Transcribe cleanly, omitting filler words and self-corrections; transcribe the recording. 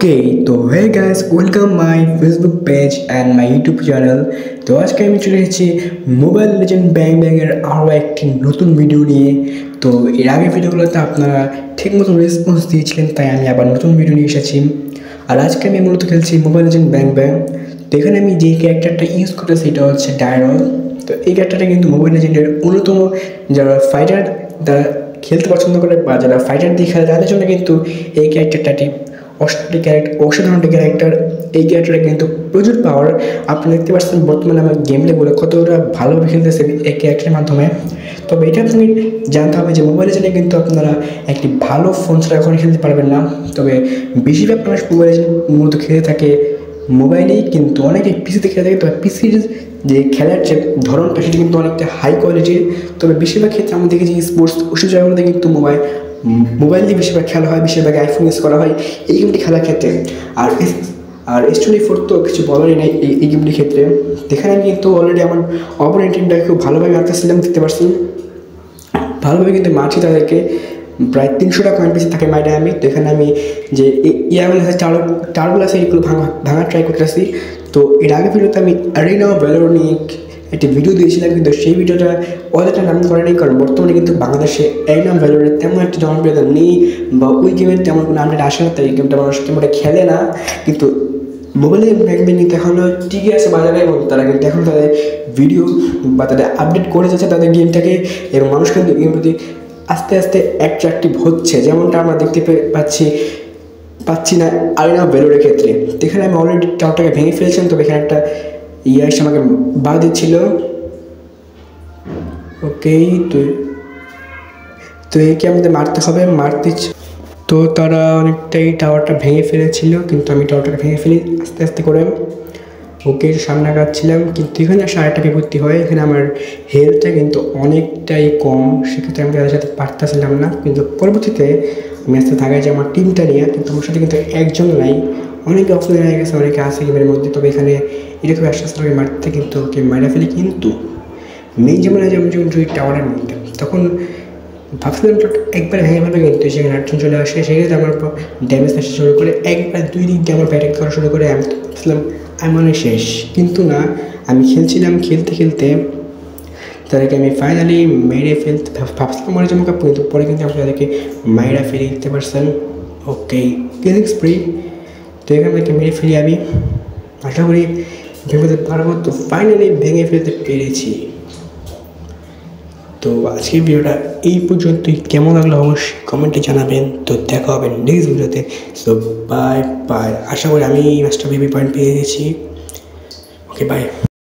Okay, so hey guys, welcome my Facebook page and my YouTube channel. তো আজকে আমি চলে এসেছি মোবাইল লেজেন্ড ব্যাং ব্যাংয়ের আরও একটি নতুন ভিডিও নিয়ে। তো এর আগে ভিডিওগুলোতে আপনারা ঠিক মতো রেসপন্স দিয়েছিলেন, তাই আমি আবার নতুন ভিডিও নিয়ে এসেছি। আর আজকে আমি মূলত খেলছি মোবাইল লেজেন্ড ব্যাং ব্যাং। তো এখানে আমি যে ক্যারেক্টারটা ইউজ করতেছি সেটা হচ্ছে ডায়রল। তো এই ক্যারেক্টারটা কিন্তু মোবাইল লেজেন্ডের অন্যতম যারা ফাইটার যারা খেলতে পছন্দ করে বা যারা ফাইটার দিয়ে খেলে তাদের জন্য কিন্তু এই ক্যারেক্টারটি অসাধারণ ক্যারেক্টার। এই ক্যারেক্টারে কিন্তু প্রচুর পাওয়ার। আপনি দেখতে পাচ্ছেন বর্তমানে আমার গেম প্লেগুলো কতটা ভালোভাবে খেলতেছে এই ক্যারেক্টারের মাধ্যমে। তবে এটা আপনি জানতে হবে যে মোবাইলে জেনে কিন্তু আপনারা একটি ভালো ফোন ছাড়া এখন খেলতে পারবেন না। তবে বেশিরভাগ মানুষ মোবাইলে মূলত খেলে থাকে মোবাইলেই, কিন্তু অনেকে পিসিতে খেলে থাকে। তবে পিসির যে খেলার যে ধরনটা সেটা কিন্তু অনেকটা হাই কোয়ালিটির। তবে বেশিরভাগ ক্ষেত্রে আমরা দেখেছি স্পোর্টস ওষুধ জায়গাগুলোতে কিন্তু মোবাইল দিয়ে বেশিরভাগ খেলা হয়, বেশিরভাগ আইফোন ইউজ করা হয় এই গেমটি খেলার ক্ষেত্রে। আর S24 তো কিছু বলারই নেই এই গেমটির ক্ষেত্রে। এখানে আমি কিন্তু অলরেডি আমার অপোনেন্ট টিমটাকে খুব ভালোভাবে মারতেছিলাম, দেখতে পাচ্ছেন ভালোভাবে কিন্তু মারছি তাদেরকে। প্রায় 300টা কয়েন পিসে থাকে মাইডে আমি। তো এখানে আমি যে ইয়াগুলো আছে চারগুলো আছে এইগুলো ভাঙার ট্রাই করতেছি। তো এর আগে ভিডিওতে আমি অ্যারিনা অফ ভ্যালোর নিয়ে একটি ভিডিও দিয়েছিলাম, কিন্তু সেই ভিডিওটা অতটা নাম করে নেই, কারণ বর্তমানে কিন্তু বাংলাদেশে অ্যারিনা অফ ভ্যালোরের তেমন একটা জনপ্রিয়তা নেই বা ওই গেমের তেমন কোনো আপডেট আসে না, তাই এই গেমটা মানুষ তেমন খেলে না। কিন্তু মোবাইলে ব্যাংক কিন্তু এখনও টিকে আছে বাজারে, এবং তারা কিন্তু এখন তাদের ভিডিও বা তাদের আপডেট করে যাচ্ছে তাদের গেমটাকে, এবং মানুষ কিন্তু গেমের প্রতি আস্তে আস্তে অ্যাট্রাকটিভ হচ্ছে, যেমনটা আমরা দেখতে পাচ্ছি না অ্যারিনা অফ ভ্যালোরের ক্ষেত্রে। তো এখানে আমি অলরেডি টাওয়ারটাকে ভেঙে ফেলেছিলাম, তবে এখানে একটা এসে আমাকে বাধা দিচ্ছিল। ওকে, তো একে আমাদের মারতে হবে, তো তারা অনেকটাই টাওয়ারটা ভেঙে ফেলেছিল, কিন্তু আমি টাওয়ারটাকে ভেঙে ফেলি আস্তে আস্তে করে। ওকে, সামনে আগাচ্ছিলাম, কিন্তু এখানে আসলে আরেকটা বিপত্তি হয়। এখানে আমার হেলথটা কিন্তু অনেকটাই কম, সেক্ষেত্রে আমি তাদের সাথে পারতেছিলাম না। কিন্তু পরবর্তীতে আমি আস্তে থাকাই যে আমার টিমটা নিয়ে, কিন্তু আমার সাথে কিন্তু একজন নাই, অনেকে অফলাইন হয়ে গেছে, অনেকে আছে গেমের মধ্যে। তবে এখানে এরকম আস্তে আস্তে আমাকে মারতে কিন্তু ওকে মারা ফেলি। কিন্তু মেইন যেমন যখন টাওয়ারের মধ্যে, তখন ভাবছিলাম একবার ভেঙে ফেলবে, কিন্তু সেখানে আটজন চলে আসে, সেক্ষেত্রে আমার ড্যামেজ আসতে শুরু করে। একবার দুই দিক দিয়ে আমার ব্যাটিং করা শুরু করে। আমি তো ভাবছিলাম আমি মনে শেষ, কিন্তু না, আমি খেলতে খেলতে তাদেরকে আমি ফাইনালি মেরে ফেলতে ভাবছিলাম মরে যাবো, কিন্তু পরে কিন্তু আমি তাদেরকে মাইরা ফেলে দিতে পারছেন। ওকে, কিলিং স্প্রি। তো এখান থেকে মেরে ফেলি আমি, আশা করি ভেঙে ফেলতে পারবো। তো ফাইনালি ভেঙে ফেলতে পেরেছি। তো আজকের ভিডিওটা এই পর্যন্তই। কেমন লাগলো অবশ্যই কমেন্টে জানাবেন। তো দেখা হবে নেক্সট ভিডিওতে। So bye bye. আশা করি আমি ম্যাচটা বেবি পয়েন্ট পেয়ে গেছি। ওকে, বাই।